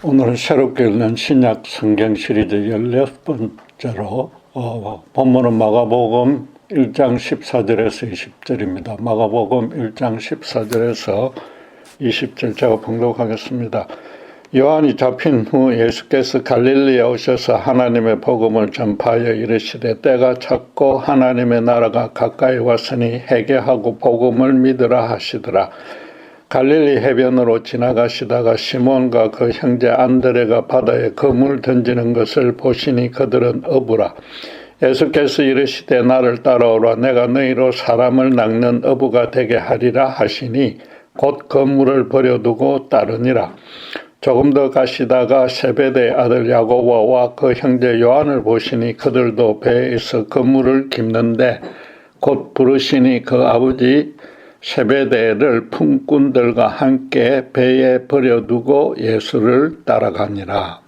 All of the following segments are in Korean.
오늘 새롭게 읽는 신약 성경 시리즈 16번째로 본문은 마가복음 1장 14절에서 20절입니다. 마가복음 1장 14절에서 20절 제가 봉독하겠습니다. 요한이 잡힌 후 예수께서 갈릴리에 오셔서 하나님의 복음을 전파하여 이르시되 때가 찼고 하나님의 나라가 가까이 왔으니 회개하고 복음을 믿으라 하시더라. 갈릴리 해변으로 지나가시다가 시몬과 그 형제 안드레가 바다에 그물 던지는 것을 보시니 그들은 어부라. 예수께서 이르시되 나를 따라오라. 내가 너희로 사람을 낚는 어부가 되게 하리라 하시니 곧 그물을 버려두고 따르니라. 조금 더 가시다가 세베대의 아들 야고보와 그 형제 요한을 보시니 그들도 배에 있어 그물을 깁는데 곧 부르시니 그 아버지 세베대를 품꾼들과 함께 배에 버려두고 예수를 따라가니라.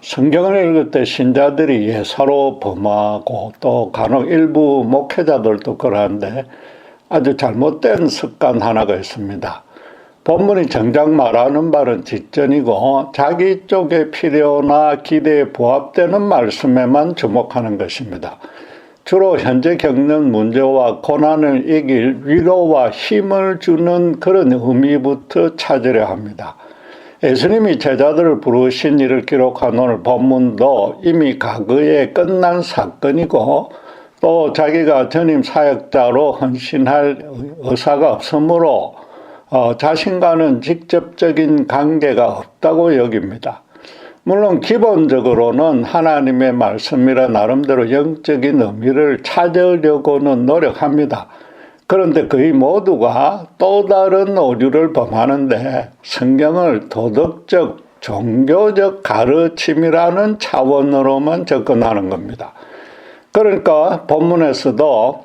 성경을 읽을 때 신자들이 예사로 범하고 또 간혹 일부 목회자들도 그러한데 아주 잘못된 습관 하나가 있습니다. 본문이 정작 말하는 바는 직전이고 자기 쪽의 필요나 기대에 부합되는 말씀에만 주목하는 것입니다. 주로 현재 겪는 문제와 고난을 이길 위로와 힘을 주는 그런 의미부터 찾으려 합니다. 예수님이 제자들을 부르신 일을 기록한 오늘 본문도 이미 과거에 끝난 사건이고 또 자기가 전임 사역자로 헌신할 의사가 없으므로 자신과는 직접적인 관계가 없다고 여깁니다. 물론 기본적으로는 하나님의 말씀이라 나름대로 영적인 의미를 찾으려고는 노력합니다. 그런데 거의 모두가 또 다른 오류를 범하는데 성경을 도덕적, 종교적 가르침이라는 차원으로만 접근하는 겁니다. 그러니까 본문에서도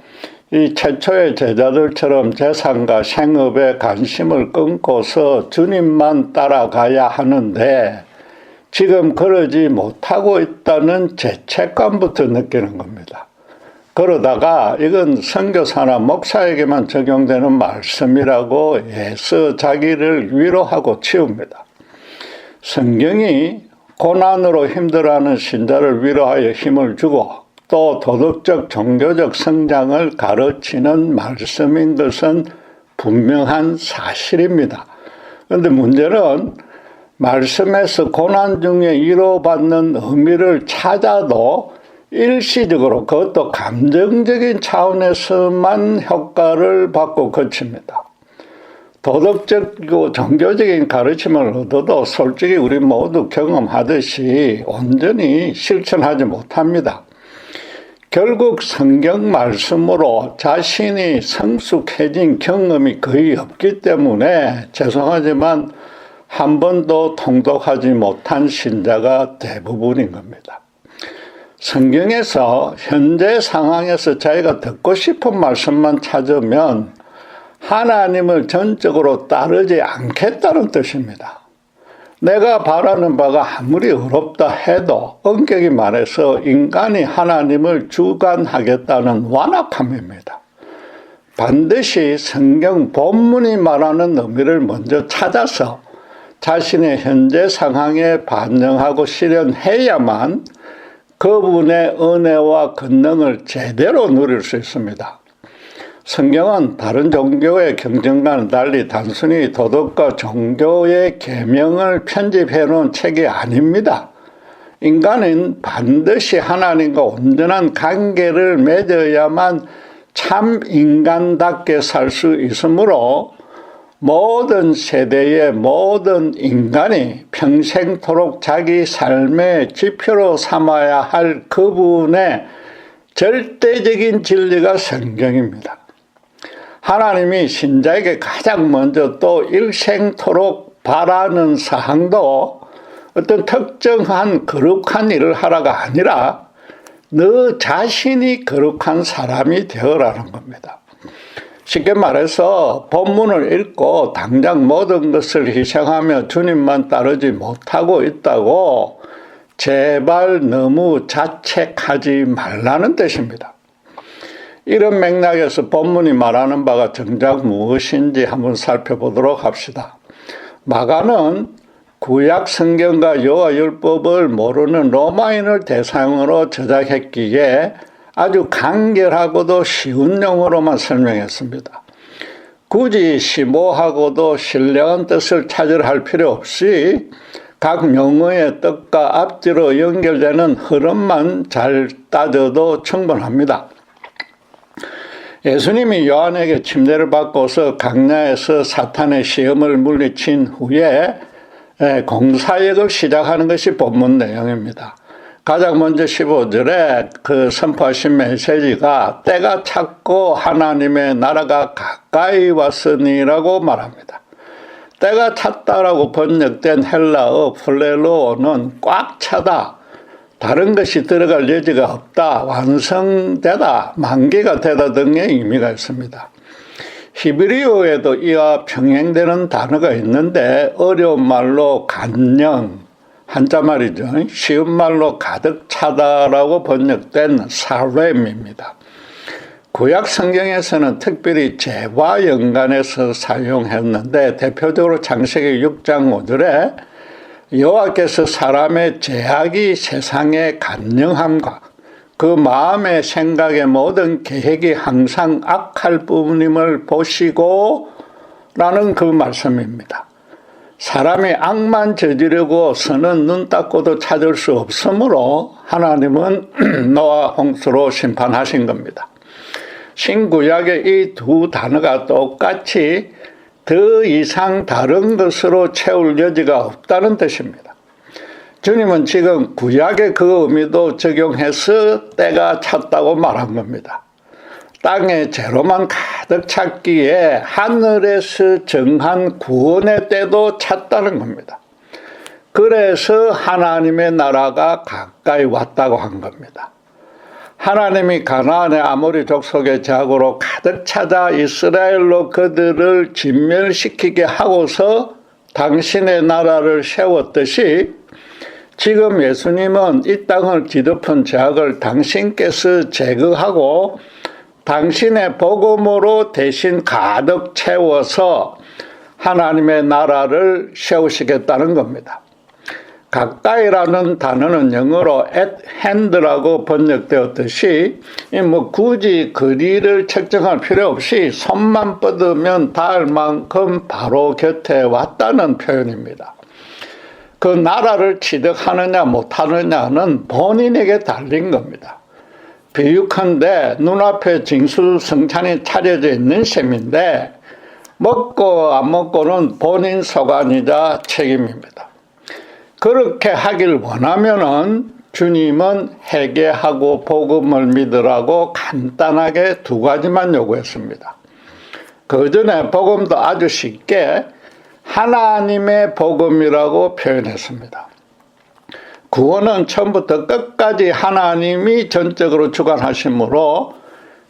이 최초의 제자들처럼 재산과 생업에 관심을 끊고서 주님만 따라가야 하는데 지금 그러지 못하고 있다는 죄책감부터 느끼는 겁니다. 그러다가 이건 선교사나 목사에게만 적용되는 말씀이라고 해서 자기를 위로하고 치웁니다. 성경이 고난으로 힘들어하는 신자를 위로하여 힘을 주고 또 도덕적 종교적 성장을 가르치는 말씀인 것은 분명한 사실입니다. 그런데 문제는 말씀에서 고난 중에 위로받는 의미를 찾아도 일시적으로 그것도 감정적인 차원에서만 효과를 받고 그칩니다. 도덕적이고 종교적인 가르침을 얻어도 솔직히 우리 모두 경험하듯이 온전히 실천하지 못합니다. 결국 성경 말씀으로 자신이 성숙해진 경험이 거의 없기 때문에 죄송하지만 한 번도 통독하지 못한 신자가 대부분인 겁니다. 성경에서 현재 상황에서 자기가 듣고 싶은 말씀만 찾으면 하나님을 전적으로 따르지 않겠다는 뜻입니다. 내가 바라는 바가 아무리 어렵다 해도 엄격히 말해서 인간이 하나님을 주관하겠다는 완악함입니다. 반드시 성경 본문이 말하는 의미를 먼저 찾아서 자신의 현재 상황에 반영하고 실현해야만 그분의 은혜와 권능을 제대로 누릴 수 있습니다. 성경은 다른 종교의 경전과는 달리 단순히 도덕과 종교의 계명을 편집해 놓은 책이 아닙니다. 인간은 반드시 하나님과 온전한 관계를 맺어야만 참 인간답게 살 수 있으므로 모든 세대의 모든 인간이 평생토록 자기 삶의 지표로 삼아야 할 그분의 절대적인 진리가 성경입니다. 하나님이 신자에게 가장 먼저 또 일생토록 바라는 사항도 어떤 특정한 거룩한 일을 하라가 아니라 너 자신이 거룩한 사람이 되어라는 겁니다. 쉽게 말해서 본문을 읽고 당장 모든 것을 희생하며 주님만 따르지 못하고 있다고 제발 너무 자책하지 말라는 뜻입니다. 이런 맥락에서 본문이 말하는 바가 정작 무엇인지 한번 살펴보도록 합시다. 마가는 구약 성경과 여호와율법을 모르는 로마인을 대상으로 저작했기에 아주 간결하고도 쉬운 용어로만 설명했습니다. 굳이 심오하고도 신령한 뜻을 찾으려 할 필요 없이 각 용어의 뜻과 앞뒤로 연결되는 흐름만 잘 따져도 충분합니다. 예수님이 요한에게 침례를 받고서 강야에서 사탄의 시험을 물리친 후에 공사역을 시작하는 것이 본문 내용입니다. 가장 먼저 15절에 그 선포하신 메시지가 때가 찼고 하나님의 나라가 가까이 왔으니라고 말합니다. 때가 찼다라고 번역된 헬라어 플레로는 꽉 차다, 다른 것이 들어갈 여지가 없다, 완성되다, 만개가 되다 등의 의미가 있습니다. 히브리어에도 이와 평행되는 단어가 있는데 어려운 말로 간영, 한자말이죠. 쉬운 말로 가득 차다라고 번역된 사렘입니다. 구약 성경에서는 특별히 재와 연관해서 사용했는데 대표적으로 창세기 6장 5절에 여호와께서 사람의 죄악이 세상의 간영함과 그 마음의 생각의 모든 계획이 항상 악할 부분임을 보시고 라는 그 말씀입니다. 사람이 악만 저지르고 선은 눈 닦고도 찾을 수 없으므로 하나님은 노아 홍수로 심판하신 겁니다. 신구약의 이 두 단어가 똑같이 더 이상 다른 것으로 채울 여지가 없다는 뜻입니다. 주님은 지금 구약의 그 의미도 적용해서 때가 찼다고 말한 겁니다. 땅에 죄로만 가득 찼기에 하늘에서 정한 구원의 때도 찼다는 겁니다. 그래서 하나님의 나라가 가까이 왔다고 한 겁니다. 하나님이 가나안의 아모리 족속의 죄악으로 가득 찾아 이스라엘로 그들을 진멸시키게 하고서 당신의 나라를 세웠듯이 지금 예수님은 이 땅을 뒤덮은 죄악을 당신께서 제거하고 당신의 복음으로 대신 가득 채워서 하나님의 나라를 세우시겠다는 겁니다. 가까이라는 단어는 영어로 at hand라고 번역되었듯이 굳이 거리를 측정할 필요 없이 손만 뻗으면 닿을 만큼 바로 곁에 왔다는 표현입니다. 그 나라를 취득하느냐 못하느냐는 본인에게 달린 겁니다. 비유컨대 눈앞에 징수성찬이 차려져 있는 셈인데 먹고 안 먹고는 본인 소관이자 책임입니다. 그렇게 하길 원하면은 주님은 회개하고 복음을 믿으라고 간단하게 두 가지만 요구했습니다. 그 전에 복음도 아주 쉽게 하나님의 복음이라고 표현했습니다. 구원은 처음부터 끝까지 하나님이 전적으로 주관하시므로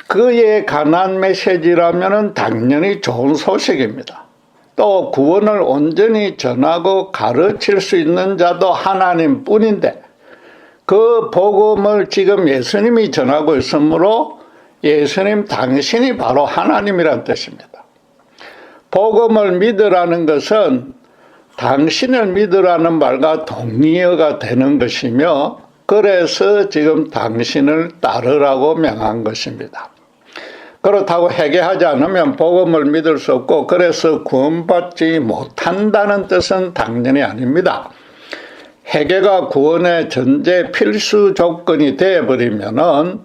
그에 관한 메시지라면 당연히 좋은 소식입니다. 또 구원을 온전히 전하고 가르칠 수 있는 자도 하나님뿐인데 그 복음을 지금 예수님이 전하고 있으므로 예수님 당신이 바로 하나님이란 뜻입니다. 복음을 믿으라는 것은 당신을 믿으라는 말과 동의어가 되는 것이며 그래서 지금 당신을 따르라고 명한 것입니다. 그렇다고 회개하지 않으면 복음을 믿을 수 없고 그래서 구원받지 못한다는 뜻은 당연히 아닙니다. 회개가 구원의 전제 필수 조건이 되어버리면은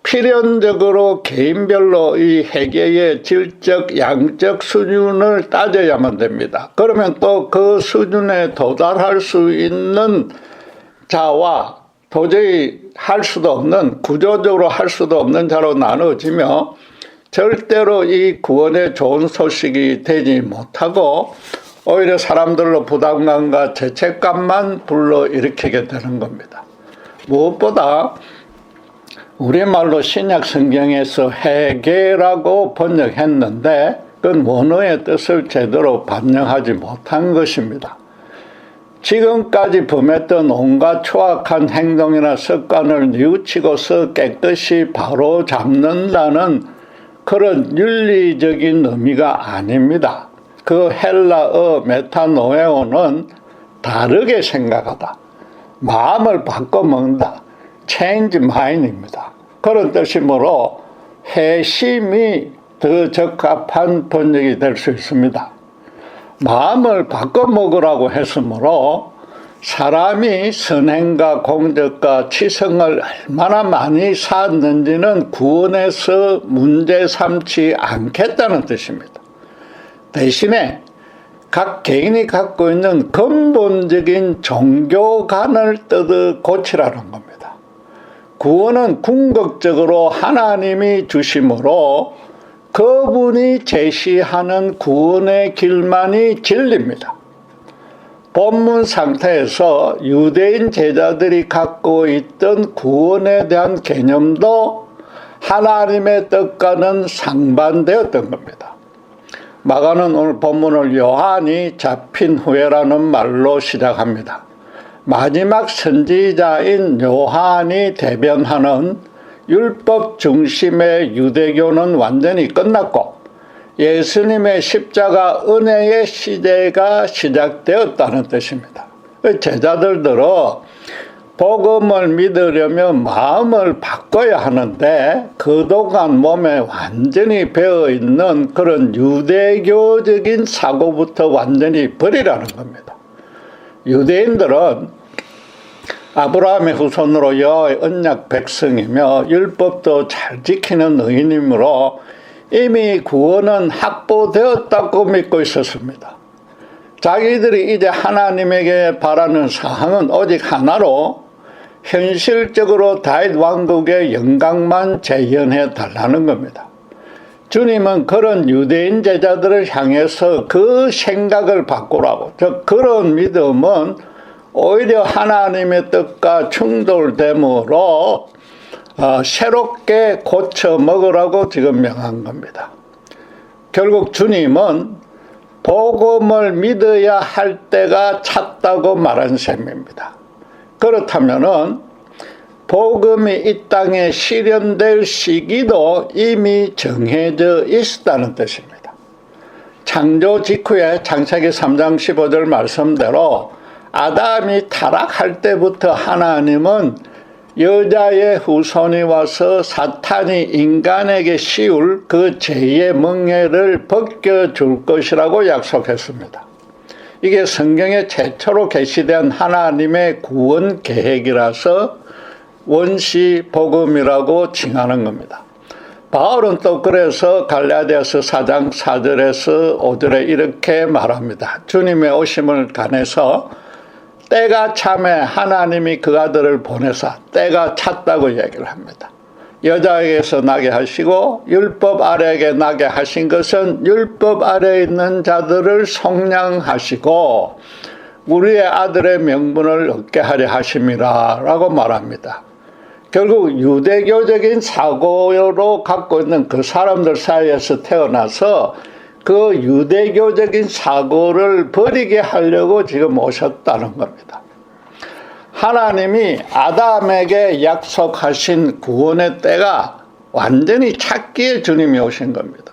필연적으로 개인별로 이 회개의 질적, 양적 수준을 따져야만 됩니다. 그러면 또 그 수준에 도달할 수 있는 자와 도저히 할 수도 없는, 구조적으로 할 수도 없는 자로 나누어지며 절대로 이 구원의 좋은 소식이 되지 못하고 오히려 사람들로 부담감과 죄책감만 불러일으키게 되는 겁니다. 무엇보다 우리말로 신약 성경에서 회개라고 번역했는데 그건 원어의 뜻을 제대로 반영하지 못한 것입니다. 지금까지 범했던 온갖 추악한 행동이나 습관을 뉘우치고서 깨끗이 바로 잡는다는 그런 윤리적인 의미가 아닙니다. 그 헬라어 메타노에오는 다르게 생각하다, 마음을 바꿔먹는다, change mind입니다. 그런 뜻이므로 회심이 더 적합한 번역이 될 수 있습니다. 마음을 바꿔먹으라고 했으므로 사람이 선행과 공덕과 치성을 얼마나 많이 쌓았는지는 구원에서 문제 삼지 않겠다는 뜻입니다. 대신에 각 개인이 갖고 있는 근본적인 종교관을 뜯어 고치라는 겁니다. 구원은 궁극적으로 하나님이 주심으로 그분이 제시하는 구원의 길만이 진리입니다. 본문 상태에서 유대인 제자들이 갖고 있던 구원에 대한 개념도 하나님의 뜻과는 상반되었던 겁니다. 마가는 오늘 본문을 요한이 잡힌 후에라는 말로 시작합니다. 마지막 선지자인 요한이 대변하는 율법 중심의 유대교는 완전히 끝났고 예수님의 십자가 은혜의 시대가 시작되었다는 뜻입니다. 제자들들은 복음을 믿으려면 마음을 바꿔야 하는데 그동안 몸에 완전히 배어있는 그런 유대교적인 사고부터 완전히 버리라는 겁니다. 유대인들은 아브라함의 후손으로 여호와의 언약 백성이며 율법도 잘 지키는 의인이므로 이미 구원은 확보되었다고 믿고 있었습니다. 자기들이 이제 하나님에게 바라는 사항은 오직 하나로 현실적으로 다윗 왕국의 영광만 재현해 달라는 겁니다. 주님은 그런 유대인 제자들을 향해서 그 생각을 바꾸라고, 즉 그런 믿음은 오히려 하나님의 뜻과 충돌됨으로 새롭게 고쳐 먹으라고 지금 명한 겁니다. 결국 주님은 복음을 믿어야 할 때가 찼다고 말한 셈입니다. 그렇다면은 복음이 이 땅에 실현될 시기도 이미 정해져 있었다는 뜻입니다. 창조 직후에 창세기 3장 15절 말씀대로 아담이 타락할 때부터 하나님은 여자의 후손이 와서 사탄이 인간에게 씌울 그 죄의 멍에를 벗겨줄 것이라고 약속했습니다. 이게 성경에 최초로 계시된 하나님의 구원 계획이라서 원시 복음이라고 칭하는 겁니다. 바울은 또 그래서 갈라디아서 4장 4절에서 5절에 이렇게 말합니다. 주님의 오심을 간해서 때가 참에 하나님이 그 아들을 보내사 때가 찼다고 얘기를 합니다. 여자에게서 나게 하시고 율법 아래에게 나게 하신 것은 율법 아래에 있는 자들을 속량하시고 우리의 아들의 명분을 얻게 하려 하심이라 라고 말합니다. 결국 유대교적인 사고로 갖고 있는 그 사람들 사이에서 태어나서 그 유대교적인 사고를 버리게 하려고 지금 오셨다는 겁니다. 하나님이 아담에게 약속하신 구원의 때가 완전히 찼기에 주님이 오신 겁니다.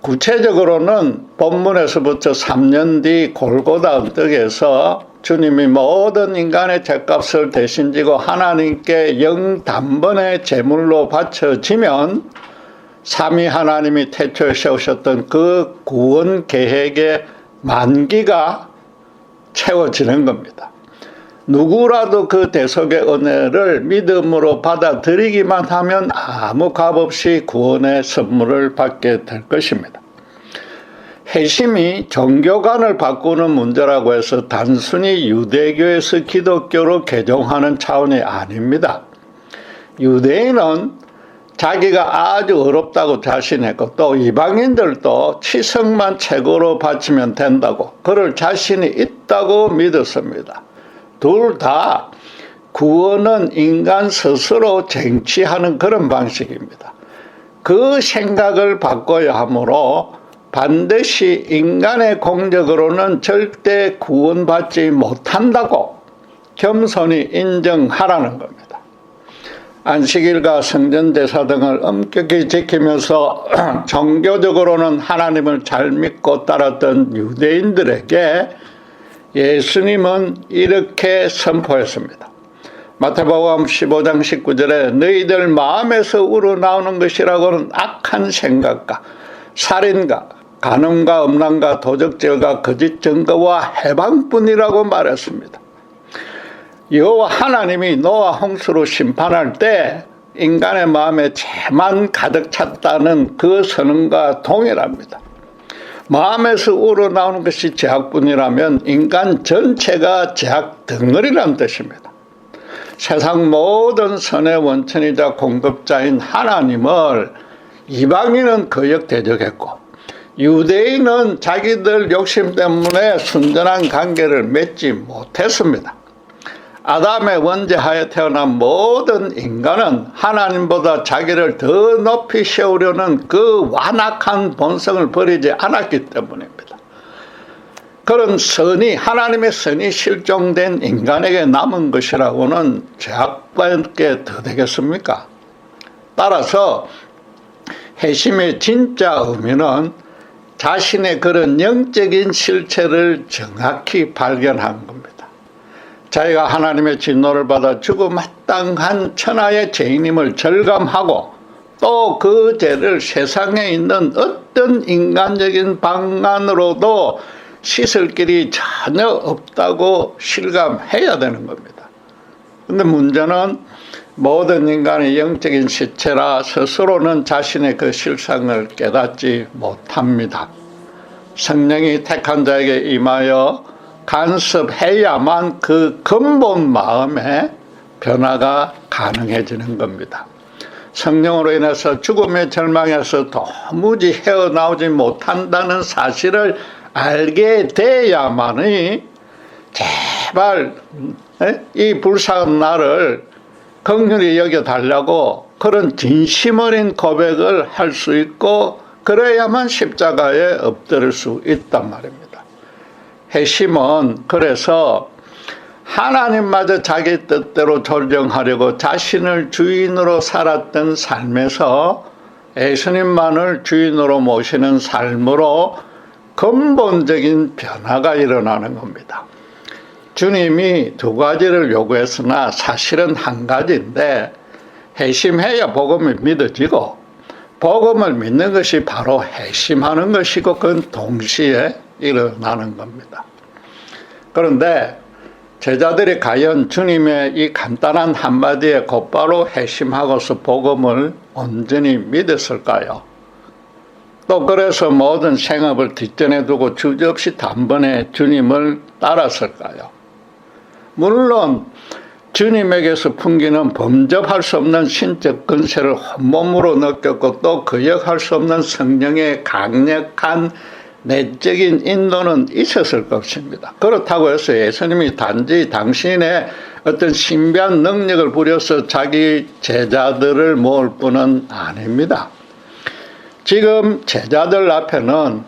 구체적으로는 본문에서부터 3년 뒤 골고다 언덕에서 주님이 모든 인간의 죄값을 대신 지고 하나님께 영단번에 제물로 바쳐지면 삼위 하나님이 태초에 세우셨던 그 구원 계획의 만기가 채워지는 겁니다. 누구라도 그 대속의 은혜를 믿음으로 받아들이기만 하면 아무 값없이 구원의 선물을 받게 될 것입니다. 회심이 종교관을 바꾸는 문제라고 해서 단순히 유대교에서 기독교로 개종하는 차원이 아닙니다. 유대인은 자기가 아주 어렵다고 자신했고 또 이방인들도 치성만 최고로 바치면 된다고 그럴 자신이 있다고 믿었습니다. 둘 다 구원은 인간 스스로 쟁취하는 그런 방식입니다. 그 생각을 바꿔야 하므로 반드시 인간의 공적으로는 절대 구원받지 못한다고 겸손히 인정하라는 겁니다. 안식일과 성전제사 등을 엄격히 지키면서 종교적으로는 하나님을 잘 믿고 따랐던 유대인들에게 예수님은 이렇게 선포했습니다. 마태복음 15장 19절에 너희들 마음에서 우러나오는 것이라고는 악한 생각과 살인과 간음과 음란과 도적질과 거짓 증거와 해방뿐이라고 말했습니다. 여호와 하나님이 노아 홍수로 심판할 때 인간의 마음에 죄만 가득 찼다는 그 선언과 동일합니다. 마음에서 우러나오는 것이 죄악뿐이라면 인간 전체가 죄악 덩어리란 뜻입니다. 세상 모든 선의 원천이자 공급자인 하나님을 이방인은 거역대적했고 유대인은 자기들 욕심 때문에 순전한 관계를 맺지 못했습니다. 아담의 원죄하에 태어난 모든 인간은 하나님보다 자기를 더 높이 세우려는 그 완악한 본성을 버리지 않았기 때문입니다. 그런 선이, 하나님의 선이 실종된 인간에게 남은 것이라고는 죄악밖에 더 되겠습니까? 따라서 회심의 진짜 의미는 자신의 그런 영적인 실체를 정확히 발견한 겁니다. 자기가 하나님의 진노를 받아 죽음마땅한 천하의 죄인임을 절감하고 또 그 죄를 세상에 있는 어떤 인간적인 방안으로도 씻을 길이 전혀 없다고 실감해야 되는 겁니다. 그런데 문제는 모든 인간의 영적인 시체라 스스로는 자신의 그 실상을 깨닫지 못합니다. 성령이 택한 자에게 임하여 간섭해야만 그 근본 마음의 변화가 가능해지는 겁니다. 성령으로 인해서 죽음의 절망에서 도무지 헤어나오지 못한다는 사실을 알게 돼야만이 제발 이 불쌍한 나를 긍휼히 여겨달라고 그런 진심 어린 고백을 할 수 있고 그래야만 십자가에 엎드릴 수 있단 말입니다. 회심은 그래서 하나님마저 자기 뜻대로 조정하려고 자신을 주인으로 살았던 삶에서 예수님만을 주인으로 모시는 삶으로 근본적인 변화가 일어나는 겁니다. 주님이 두 가지를 요구했으나 사실은 한 가지인데 회심해야 복음이 믿어지고 복음을 믿는 것이 바로 회심하는 것이고 그건 동시에 일어나는 겁니다. 그런데 제자들이 과연 주님의 이 간단한 한마디에 곧바로 회심하고서 복음을 온전히 믿었을까요? 또 그래서 모든 생업을 뒷전에 두고 주저없이 단번에 주님을 따랐을까요? 물론 주님에게서 풍기는 범접할 수 없는 신적 근세를 온몸으로 느꼈고 또 거역할 수 없는 성령의 강력한 내적인 인도는 있었을 것입니다. 그렇다고 해서 예수님이 단지 당신의 어떤 신비한 능력을 부려서 자기 제자들을 모을 뿐은 아닙니다. 지금 제자들 앞에는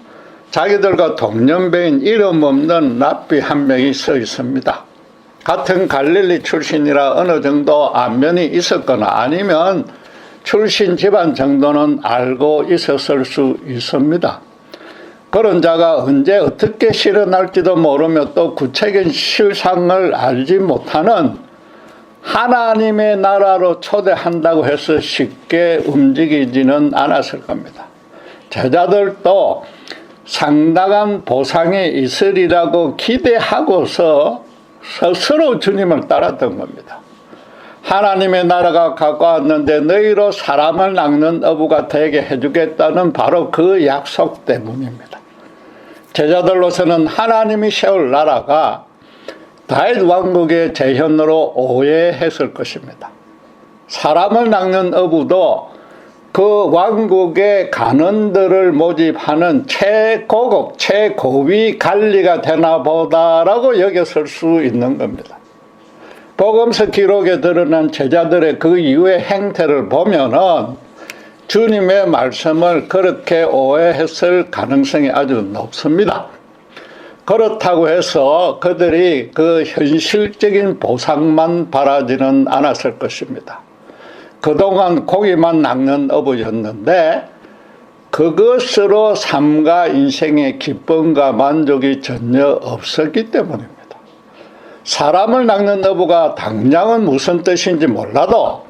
자기들과 동년배인 이름 없는 랍비 한 명이 서 있습니다. 같은 갈릴리 출신이라 어느 정도 안면이 있었거나 아니면 출신 집안 정도는 알고 있었을 수 있습니다. 그런 자가 언제 어떻게 실현할지도 모르며 또 구체적인 실상을 알지 못하는 하나님의 나라로 초대한다고 해서 쉽게 움직이지는 않았을 겁니다. 제자들도 상당한 보상이 있으리라고 기대하고서 스스로 주님을 따랐던 겁니다. 하나님의 나라가 가까웠는데 너희로 사람을 낚는 어부가 되게 해주겠다는 바로 그 약속 때문입니다. 제자들로서는 하나님이 세울 나라가 다윗 왕국의 재현으로 오해했을 것입니다. 사람을 낚는 어부도 그 왕국의 간원들을 모집하는 최고급, 최고위 관리가 되나 보다라고 여겼을 수 있는 겁니다. 복음서 기록에 드러난 제자들의 그 이후의 행태를 보면은 주님의 말씀을 그렇게 오해했을 가능성이 아주 높습니다. 그렇다고 해서 그들이 그 현실적인 보상만 바라지는 않았을 것입니다. 그동안 고기만 낚는 어부였는데 그것으로 삶과 인생의 기쁨과 만족이 전혀 없었기 때문입니다. 사람을 낚는 어부가 당장은 무슨 뜻인지 몰라도,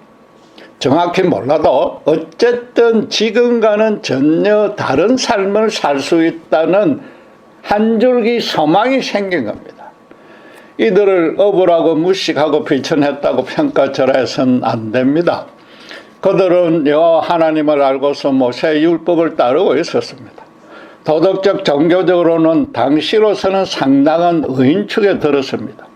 정확히 몰라도 어쨌든 지금과는 전혀 다른 삶을 살 수 있다는 한 줄기 소망이 생긴 겁니다. 이들을 어부라고 무식하고 비천했다고 평가절하해서는 안 됩니다. 그들은 여호와 하나님을 알고서 모세의 율법을 따르고 있었습니다. 도덕적 종교적으로는 당시로서는 상당한 의인축에 들었습니다.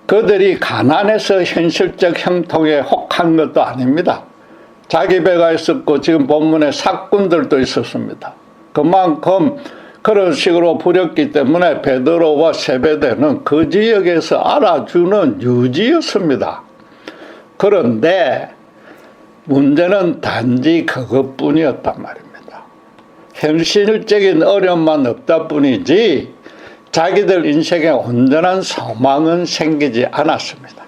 그들이 가난해서 현실적 형통에 혹한 것도 아닙니다. 자기 배가 있었고 지금 본문에 삭군들도 있었습니다. 그만큼 그런 식으로 부렸기 때문에 베드로와 세베대는 그 지역에서 알아주는 유지였습니다. 그런데 문제는 단지 그것뿐이었단 말입니다. 현실적인 어려움만 없다 뿐이지 자기들 인생에 온전한 소망은 생기지 않았습니다.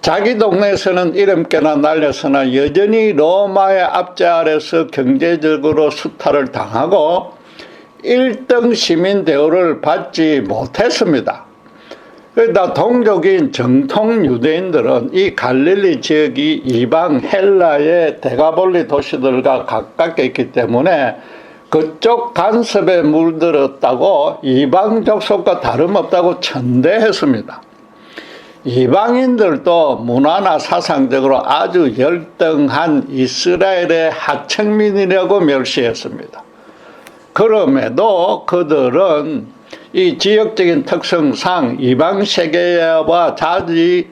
자기 동네에서는 이름께나 날렸으나 여전히 로마의 압제 아래서 경제적으로 수탈을 당하고 1등 시민 대우를 받지 못했습니다. 그러다 동족인 정통 유대인들은 이 갈릴리 지역이 이방 헬라의 데가볼리 도시들과 가깝게 있기 때문에 그쪽 간섭에 물들었다고 이방 족속과 다름없다고 천대했습니다. 이방인들도 문화나 사상적으로 아주 열등한 이스라엘의 하층민이라고 멸시했습니다. 그럼에도 그들은 이 지역적인 특성상 이방 세계와 자주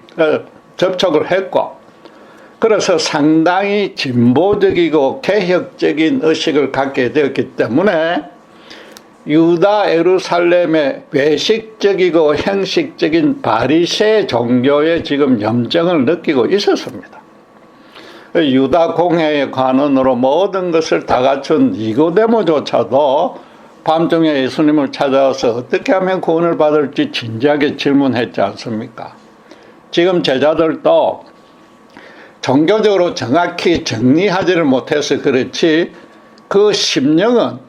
접촉을 했고, 그래서 상당히 진보적이고 개혁적인 의식을 갖게 되었기 때문에 유다 예루살렘의 외식적이고 형식적인 바리새 종교에 지금 염증을 느끼고 있었습니다. 유다 공회의 관원으로 모든 것을 다 갖춘 니고데모조차도 밤중에 예수님을 찾아와서 어떻게 하면 구원을 받을지 진지하게 질문했지 않습니까? 지금 제자들도 종교적으로 정확히 정리하지를 못해서 그렇지 그 심령은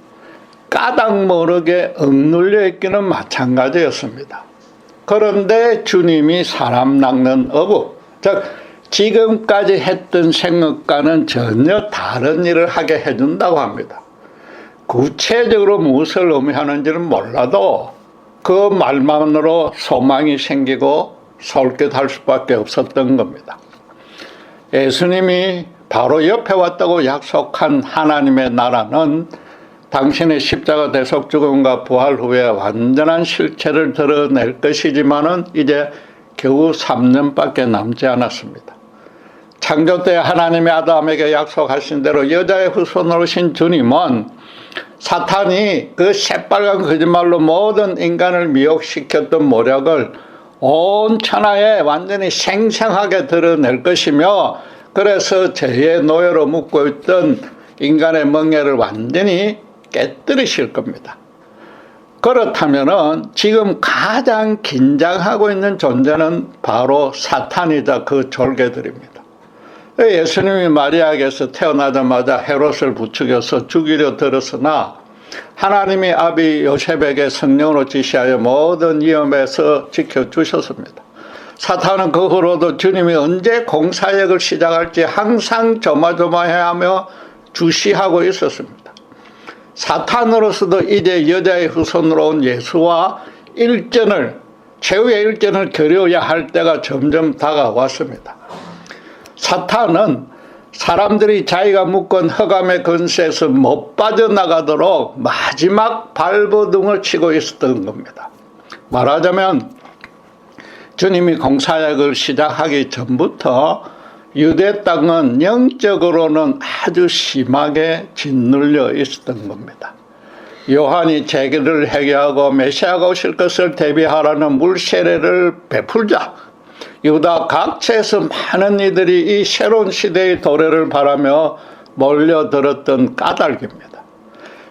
까닭 모르게 억눌려 있기는 마찬가지였습니다. 그런데 주님이 사람 낚는 어부, 즉 지금까지 했던 생각과는 전혀 다른 일을 하게 해준다고 합니다. 구체적으로 무엇을 의미하는지는 몰라도 그 말만으로 소망이 생기고 솔깃할 수밖에 없었던 겁니다. 예수님이 바로 옆에 왔다고 약속한 하나님의 나라는 당신의 십자가 대속 죽음과 부활 후에 완전한 실체를 드러낼 것이지만은 이제 겨우 3년밖에 남지 않았습니다. 창조 때 하나님이 아담에게 약속하신 대로 여자의 후손으로 오신 주님은 사탄이 그 새빨간 거짓말로 모든 인간을 미혹시켰던 모략을 온 천하에 완전히 생생하게 드러낼 것이며, 그래서 죄의 노예로 묶고 있던 인간의 멍에를 완전히 깨뜨리실 겁니다. 그렇다면은 지금 가장 긴장하고 있는 존재는 바로 사탄이자 그 졸개들입니다. 예수님이 마리아에게서 태어나자마자 헤롯을 부추겨서 죽이려 들었으나 하나님이 아비 요셉에게 성령으로 지시하여 모든 위험에서 지켜주셨습니다. 사탄은 그 후로도 주님이 언제 공사역을 시작할지 항상 조마조마해하며 주시하고 있었습니다. 사탄으로서도 이제 여자의 후손으로 온 예수와 최후의 일전을 겨루어야 할 때가 점점 다가왔습니다. 사탄은 사람들이 자기가 묶은 흑암의 근세에서 못 빠져나가도록 마지막 발버둥을 치고 있었던 겁니다. 말하자면 주님이 공사역을 시작하기 전부터 유대 땅은 영적으로는 아주 심하게 짓눌려 있었던 겁니다. 요한이 재기를 회개하고 메시아가 오실 것을 대비하라는 물세례를 베풀자 유다 각처에서 많은 이들이 이 새로운 시대의 도래를 바라며 몰려들었던 까닭입니다.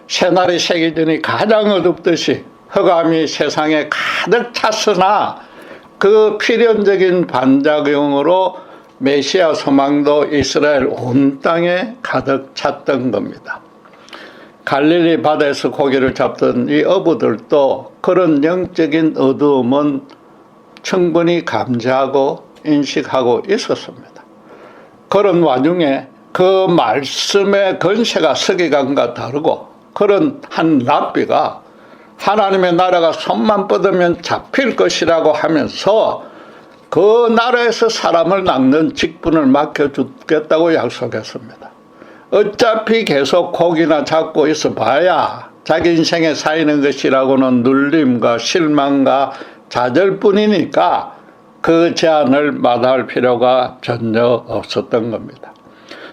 새날이 새기 전이 가장 어둡듯이 흑암이 세상에 가득 찼으나 그 필연적인 반작용으로 메시아 소망도 이스라엘 온 땅에 가득 찼던 겁니다. 갈릴리 바다에서 고기를 잡던 이 어부들도 그런 영적인 어두움은 충분히 감지하고 인식하고 있었습니다. 그런 와중에 그 말씀의 건세가 서기관과 다르고 그런 한 랍비가 하나님의 나라가 손만 뻗으면 잡힐 것이라고 하면서 그 나라에서 사람을 낚는 직분을 맡겨주겠다고 약속했습니다. 어차피 계속 고기나 잡고 있어 봐야 자기 인생에 쌓이는 것이라고는 눌림과 실망과 좌절뿐이니까 그 제안을 마다할 필요가 전혀 없었던 겁니다.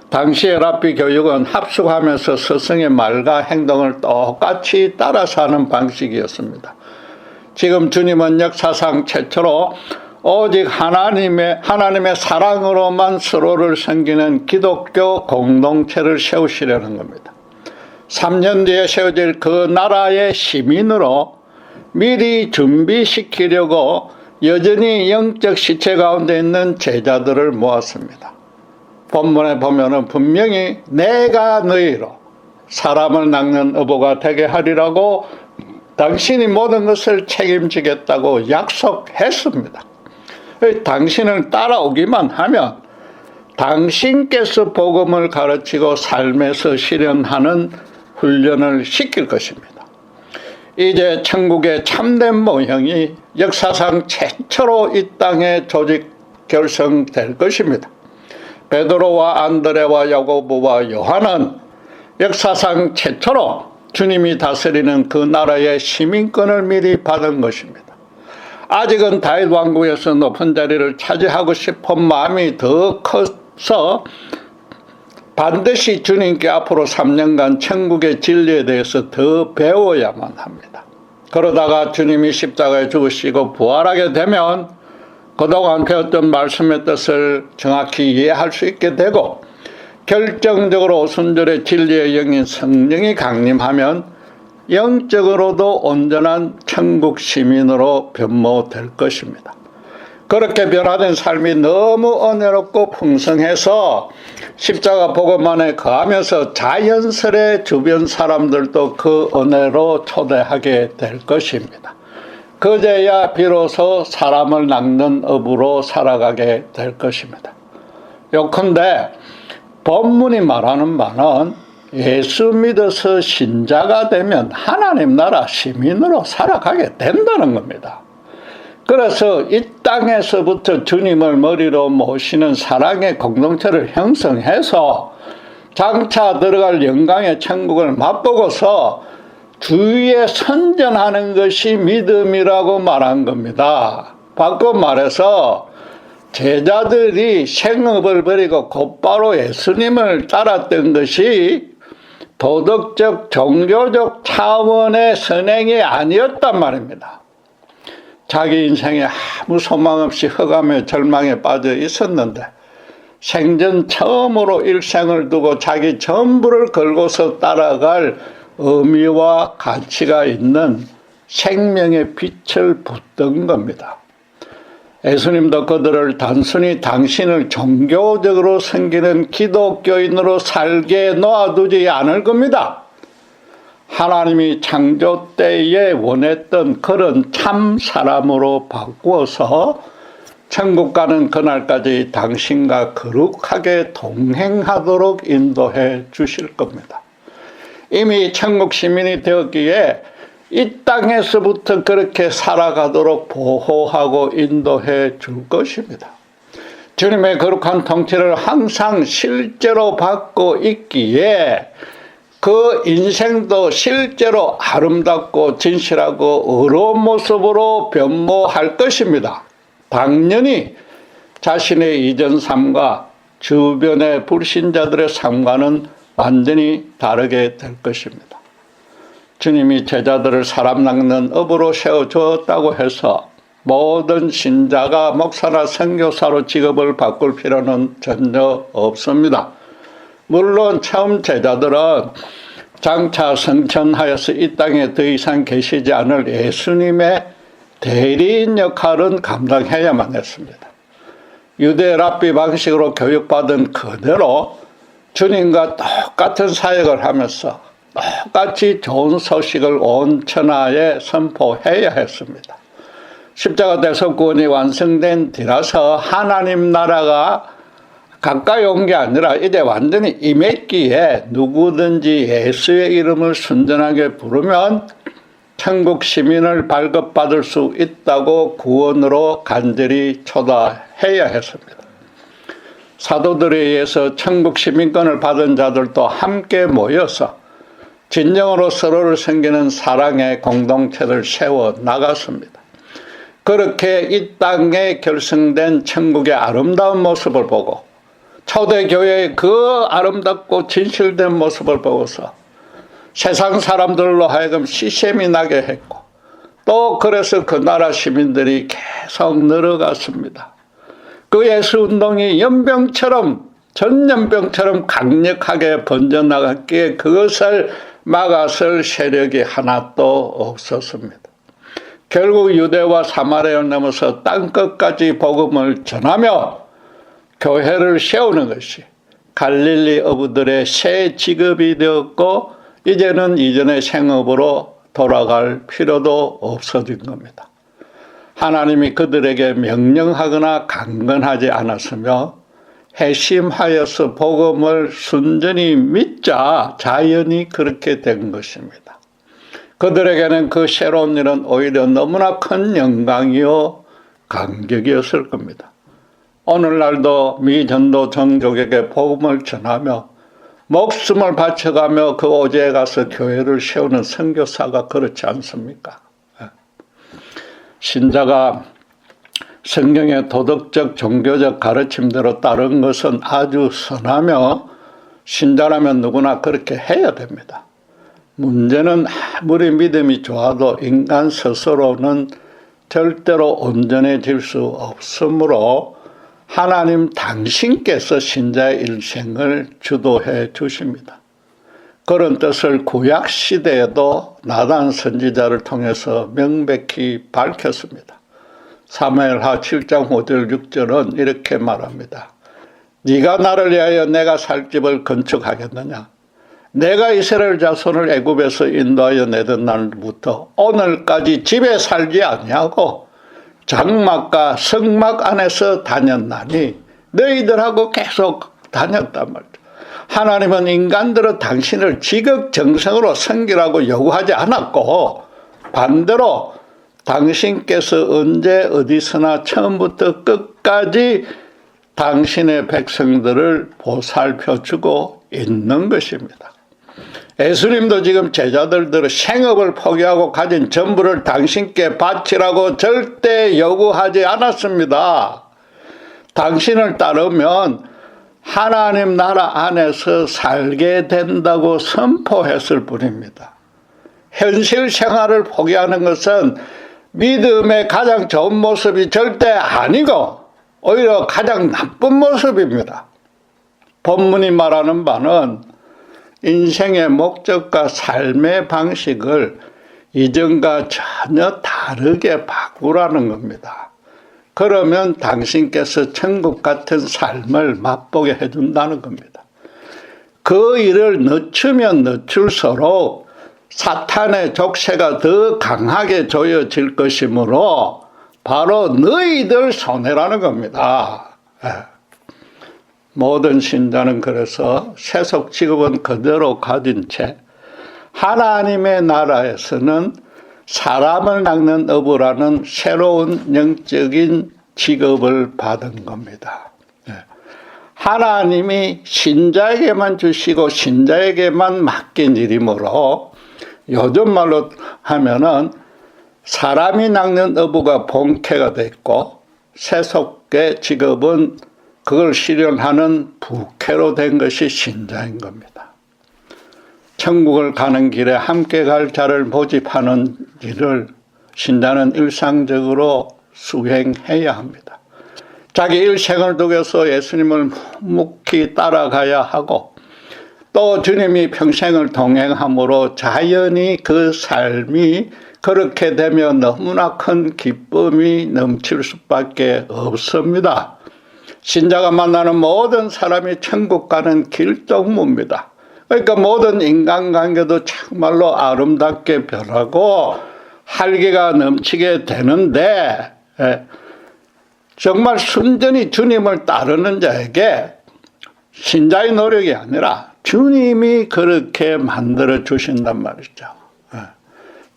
당시의 랍비 교육은 합숙하면서 스승의 말과 행동을 똑같이 따라서 하는 방식이었습니다. 지금 주님은 역사상 최초로 오직 하나님의 사랑으로만 서로를 섬기는 기독교 공동체를 세우시려는 겁니다. 3년 뒤에 세워질 그 나라의 시민으로 미리 준비시키려고 여전히 영적 시체 가운데 있는 제자들을 모았습니다. 본문에 보면은 분명히 내가 너희로 사람을 낚는 어부가 되게 하리라고 당신이 모든 것을 책임지겠다고 약속했습니다. 당신을 따라오기만 하면 당신께서 복음을 가르치고 삶에서 실현하는 훈련을 시킬 것입니다. 이제 천국의 참된 모형이 역사상 최초로 이 땅에 조직 결성될 것입니다. 베드로와 안드레와 야고보와 요한은 역사상 최초로 주님이 다스리는 그 나라의 시민권을 미리 받은 것입니다. 아직은 다윗 왕국에서 높은 자리를 차지하고 싶은 마음이 더 커서 반드시 주님께 앞으로 3년간 천국의 진리에 대해서 더 배워야만 합니다. 그러다가 주님이 십자가에 죽으시고 부활하게 되면 그동안 배웠던 말씀의 뜻을 정확히 이해할 수 있게 되고 결정적으로 오순절의 진리의 영인 성령이 강림하면 영적으로도 온전한 천국 시민으로 변모될 것입니다. 그렇게 변화된 삶이 너무 은혜롭고 풍성해서 십자가 복음 안에 거하면서 자연스레 주변 사람들도 그 은혜로 초대하게 될 것입니다. 그제야 비로소 사람을 낚는 업으로 살아가게 될 것입니다. 요컨대 본문이 말하는 바는 예수 믿어서 신자가 되면 하나님 나라 시민으로 살아가게 된다는 겁니다. 그래서 이 땅에서부터 주님을 머리로 모시는 사랑의 공동체를 형성해서 장차 들어갈 영광의 천국을 맛보고서 주위에 선전하는 것이 믿음이라고 말한 겁니다. 바꿔 말해서 제자들이 생업을 버리고 곧바로 예수님을 따랐던 것이 도덕적, 종교적 차원의 선행이 아니었단 말입니다. 자기 인생에 아무 소망 없이 흑암의 절망에 빠져 있었는데 생전 처음으로 일생을 두고 자기 전부를 걸고서 따라갈 의미와 가치가 있는 생명의 빛을 붓던 겁니다. 예수님도 그들을 단순히 당신을 종교적으로 섬기는 기독교인으로 살게 놓아두지 않을 겁니다. 하나님이 창조 때에 원했던 그런 참 사람으로 바꾸어서 천국 가는 그날까지 당신과 거룩하게 동행하도록 인도해 주실 겁니다. 이미 천국 시민이 되었기에 이 땅에서부터 그렇게 살아가도록 보호하고 인도해 줄 것입니다. 주님의 거룩한 통치를 항상 실제로 받고 있기에 그 인생도 실제로 아름답고 진실하고 의로운 모습으로 변모할 것입니다. 당연히 자신의 이전 삶과 주변의 불신자들의 삶과는 완전히 다르게 될 것입니다. 주님이 제자들을 사람 낚는 업으로 세워주었다고 해서 모든 신자가 목사나 선교사로 직업을 바꿀 필요는 전혀 없습니다. 물론 처음 제자들은 장차 성천하여서 이 땅에 더 이상 계시지 않을 예수님의 대리인 역할은 감당해야만 했습니다. 유대 랍비 방식으로 교육받은 그대로 주님과 똑같은 사역을 하면서 똑같이 좋은 소식을 온 천하에 선포해야 했습니다. 십자가 대속 구원이 완성된 뒤라서 하나님 나라가 가까이 온 게 아니라 이제 완전히 임했기에 누구든지 예수의 이름을 순전하게 부르면 천국 시민을 발급받을 수 있다고 구원으로 간절히 초대해야 했습니다. 사도들에 의해서 천국 시민권을 받은 자들도 함께 모여서 진정으로 서로를 섬기는 사랑의 공동체를 세워 나갔습니다. 그렇게 이 땅에 결성된 천국의 아름다운 모습을 보고 초대교회의 그 아름답고 진실된 모습을 보고서 세상 사람들로 하여금 시샘이 나게 했고 또 그래서 그 나라 시민들이 계속 늘어갔습니다. 그 예수운동이 전염병처럼 강력하게 번져나갔기에 그것을 막아설 세력이 하나도 없었습니다. 결국 유대와 사마리아를 넘어서 땅끝까지 복음을 전하며 교회를 세우는 것이 갈릴리 어부들의 새 직업이 되었고 이제는 이전의 생업으로 돌아갈 필요도 없어진 겁니다. 하나님이 그들에게 명령하거나 강건하지 않았으며 회심하여서 복음을 순전히 믿자 자연히 그렇게 된 것입니다. 그들에게는 그 새로운 일은 오히려 너무나 큰 영광이요 감격이었을 겁니다. 오늘날도 미 전도 정족에게 복음을 전하며 목숨을 바쳐가며 그 오지에 가서 교회를 세우는 선교사가 그렇지 않습니까? 신자가 성경의 도덕적 종교적 가르침대로 따른 것은 아주 선하며 신자라면 누구나 그렇게 해야 됩니다. 문제는 아무리 믿음이 좋아도 인간 스스로는 절대로 온전해질 수 없으므로 하나님 당신께서 신자의 일생을 주도해 주십니다. 그런 뜻을 구약시대에도 나단 선지자를 통해서 명백히 밝혔습니다. 사무엘하 7장 5절 6절은 이렇게 말합니다. 네가 나를 위하여 내가 살 집을 건축하겠느냐? 내가 이스라엘 자손을 애굽에서 인도하여 내던 날부터 오늘까지 집에 살지 아니하고 장막과 성막 안에서 다녔나니 너희들하고 계속 다녔단 말이죠. 하나님은 인간들은 당신을 지극정성으로 섬기라고 요구하지 않았고 반대로 당신께서 언제 어디서나 처음부터 끝까지 당신의 백성들을 보살펴주고 있는 것입니다. 예수님도 지금 제자들들의 생업을 포기하고 가진 전부를 당신께 바치라고 절대 요구하지 않았습니다. 당신을 따르면 하나님 나라 안에서 살게 된다고 선포했을 뿐입니다. 현실 생활을 포기하는 것은 믿음의 가장 좋은 모습이 절대 아니고 오히려 가장 나쁜 모습입니다. 본문이 말하는 바는 인생의 목적과 삶의 방식을 이전과 전혀 다르게 바꾸라는 겁니다. 그러면 당신께서 천국 같은 삶을 맛보게 해준다는 겁니다. 그 일을 늦추면 늦출수록 사탄의 족쇄가 더 강하게 조여질 것이므로 바로 너희들 손해라는 겁니다. 모든 신자는 그래서 세속 직업은 그대로 가진 채 하나님의 나라에서는 사람을 낚는 어부라는 새로운 영적인 직업을 받은 겁니다. 하나님이 신자에게만 주시고 신자에게만 맡긴 일이므로 요즘 말로 하면은 사람이 낚는 어부가 본캐가 됐고 세속의 직업은 그걸 실현하는 부캐로 된 것이 신자인 겁니다. 천국을 가는 길에 함께 갈 자를 모집하는 일을 신자는 일상적으로 수행해야 합니다. 자기 일생을 두고서 예수님을 묵묵히 따라가야 하고 또 주님이 평생을 동행함으로 자연히 그 삶이 그렇게 되면 너무나 큰 기쁨이 넘칠 수밖에 없습니다. 신자가 만나는 모든 사람이 천국 가는 길동무입니다. 그러니까 모든 인간관계도 정말로 아름답게 변하고 활기가 넘치게 되는데, 정말 순전히 주님을 따르는 자에게 신자의 노력이 아니라 주님이 그렇게 만들어 주신단 말이죠.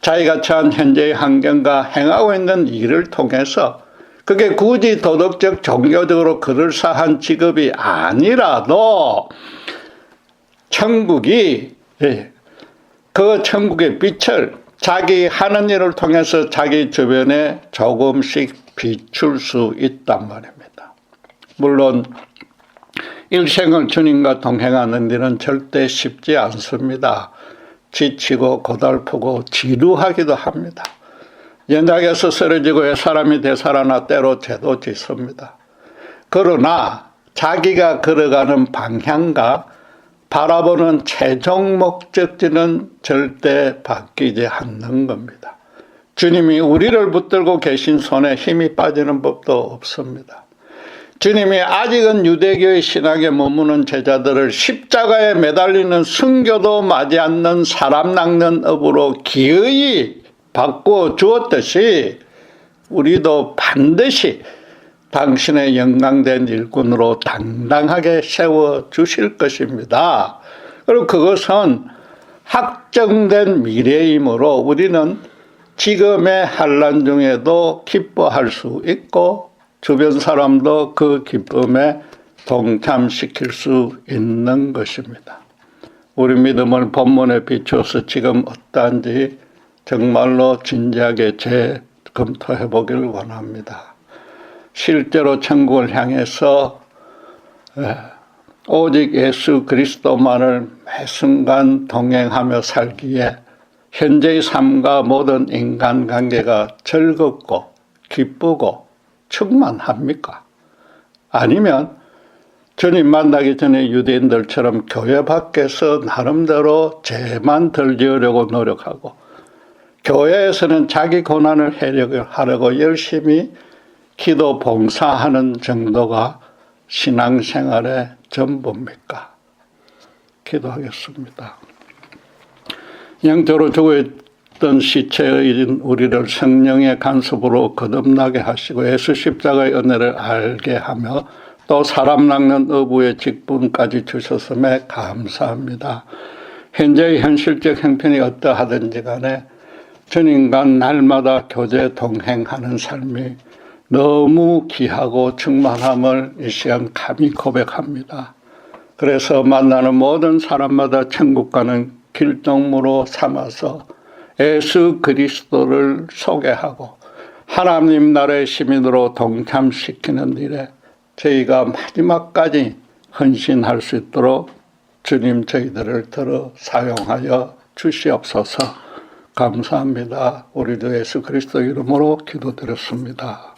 자기가 처한 현재의 환경과 행하고 있는 일을 통해서 그게 굳이 도덕적, 종교적으로 그럴싸한 직업이 아니라도 천국이, 그 천국의 빛을 자기 하는 일을 통해서 자기 주변에 조금씩 비출 수 있단 말입니다. 물론 일생을 주님과 동행하는 일은 절대 쉽지 않습니다. 지치고 고달프고 지루하기도 합니다. 연약해서 쓰러지고 사람이 되살아나 때로 죄도 짓습니다. 그러나 자기가 걸어가는 방향과 바라보는 최종 목적지는 절대 바뀌지 않는 겁니다. 주님이 우리를 붙들고 계신 손에 힘이 빠지는 법도 없습니다. 주님이 아직은 유대교의 신앙에 머무는 제자들을 십자가에 매달리는 순교도 맞지 않는 사람 낚는 업으로 기어이 바꾸어 주었듯이 우리도 반드시 당신의 영광된 일꾼으로 당당하게 세워주실 것입니다. 그리고 그것은 확정된 미래이므로 우리는 지금의 환난 중에도 기뻐할 수 있고 주변 사람도 그 기쁨에 동참시킬 수 있는 것입니다. 우리 믿음을 본문에 비추어서 지금 어떠한지 정말로 진지하게 재검토해 보길 원합니다. 실제로 천국을 향해서 오직 예수 그리스도만을 매 순간 동행하며 살기에 현재의 삶과 모든 인간관계가 즐겁고 기쁘고 충만합니까? 아니면 주님 만나기 전에 유대인들처럼 교회 밖에서 나름대로 죄만 덜 지으려고 노력하고 교회에서는 자기 고난을 해결하려고 열심히 기도 봉사하는 정도가 신앙생활의 전부입니까? 기도하겠습니다. 영적으로 죽어있던 시체의 우리를 성령의 간섭으로 거듭나게 하시고 예수 십자가의 은혜를 알게 하며 또 사람 낚는 어부의 직분까지 주셨음에 감사합니다. 현재의 현실적 형편이 어떠하든지 간에 주님과 날마다 교제 동행하는 삶이 너무 귀하고 충만함을 이 시간 감히 고백합니다. 그래서 만나는 모든 사람마다 천국 가는 길동무로 삼아서 예수 그리스도를 소개하고 하나님 나라의 시민으로 동참시키는 일에 저희가 마지막까지 헌신할 수 있도록 주님 저희들을 들어 사용하여 주시옵소서. 감사합니다. 우리도 예수 그리스도 이름으로 기도드렸습니다.